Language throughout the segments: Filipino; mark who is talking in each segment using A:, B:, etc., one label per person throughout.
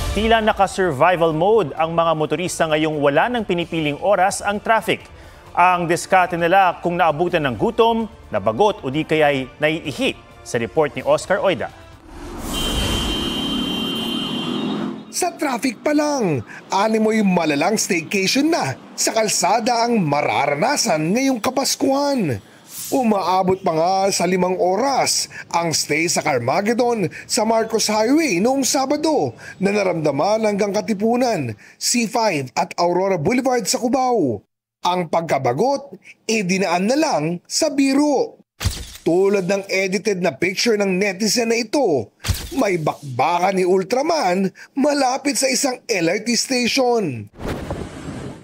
A: Tila naka-survival mode ang mga motorista ngayong wala nang pinipiling oras ang traffic. Ang diskarte nila kung naabutan ng gutom, nabagot o di kaya'y naiihi. Sa report ni Oscar Oida.
B: Sa traffic pa lang, animoy malalang staycation na sa kalsada ang mararanasan ngayong Kapaskuhan. Umaabot pa nga sa 5 oras ang stay sa Carmageddon sa Marcos Highway noong Sabado na naramdaman hanggang Katipunan, C5 at Aurora Boulevard sa Cubao. Ang pagkabagot, dinaan na lang sa biro. Tulad ng edited na picture ng netizen na ito, may bakbakan ni Ultraman malapit sa isang LRT station.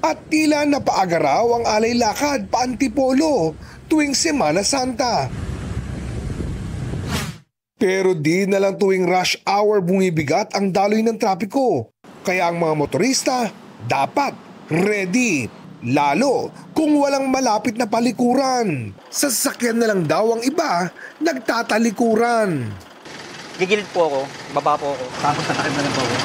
B: At tila napaagaraw ang alay lakad pa Antipolo tuwing Semana Santa. Pero di na lang tuwing rush hour bumibigat ang daloy ng trapiko. Kaya ang mga motorista dapat ready. Lalo kung walang malapit na palikuran. Sa sasakyan na lang daw ang iba nagtatalikuran.
C: Gigilid po ako, baba po ako. Tapos tatakip na lang po ako.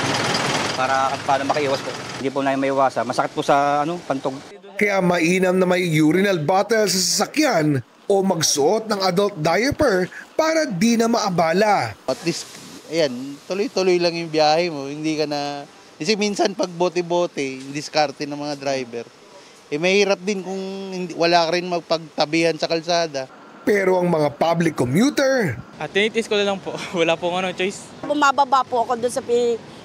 C: Para makiiwas po. Hindi po na maiwasan. Masakit po sa pantog.
B: Kaya mainam na may urinal bottle sa sasakyan o magsuot ng adult diaper para di na maabala.
D: At least, ayan, tuloy-tuloy lang yung biyahe mo. Hindi ka na... Kasi minsan pag bote-bote, diskarte ng mga driver, mahirap din kung wala ka rin magpagtabihan sa kalsada.
B: Pero ang mga public commuter...
E: Tinitis ko na lang po. Wala pong choice.
F: Bumababa po ako doon sa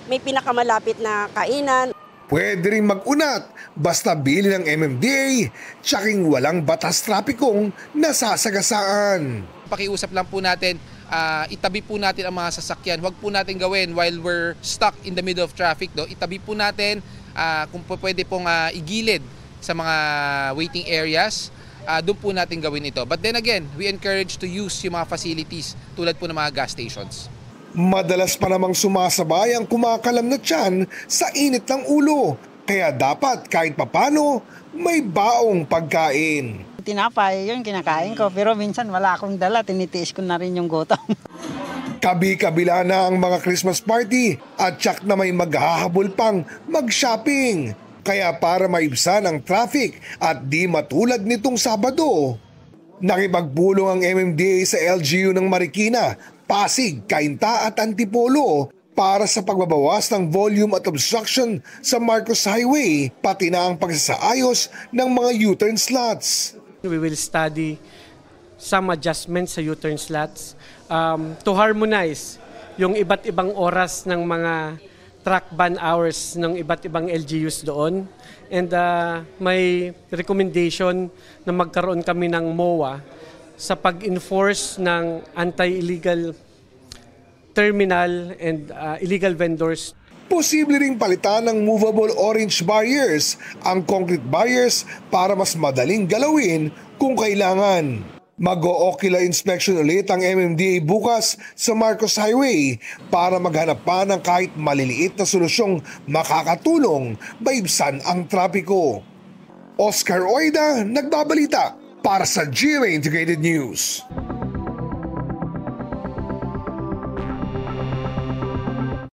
F: may pinakamalapit na kainan.
B: Pwede rin mag-unat basta bili ng MMDA tsaking walang batas trapikong nasasagasaan.
G: Pakiusap lang po natin, itabi po natin ang mga sasakyan. Huwag po natin gawin while we're stuck in the middle of traffic. Itabi po natin kung pwede pong igilid sa mga waiting areas. Doon po natin gawin ito. But then again, we encourage to use yung mga facilities tulad po ng mga gas stations.
B: Madalas pa namang sumasabay ang kumakalam na tiyan sa init ng ulo. Kaya dapat kahit papano may baong pagkain.
H: Tinapay yun kinakain ko pero minsan wala akong dala, tinitiis ko na rin yung gutom.
B: Kabi-kabila na ang mga Christmas party at tsak na may maghahabol pang mag-shopping. Kaya para maibsan ang traffic at di matulad nitong Sabado, nakipagpulong ang MMDA sa LGU ng Marikina, Pasig, Cainta at Antipolo para sa pagbabawas ng volume at obstruction sa Marcos Highway, pati na ang pagsasaayos ng mga U-turn slots.
I: We will study some adjustments sa U-turn slots to harmonize yung iba't ibang oras ng mga track ban hours ng iba't ibang LGUs doon. And may recommendation na magkaroon kami ng MOA sa pag-enforce ng anti-illegal terminal and illegal vendors.
B: Posible ring palitan ng movable orange barriers ang concrete barriers para mas madaling galawin kung kailangan. Mag-o-ocular inspection ulit ang MMDA bukas sa Marcos Highway para maghanap pa ng kahit maliliit na solusyong makakatulong maibsan ang trapiko. Oscar Oida, nagbabalita para sa GMA Integrated News.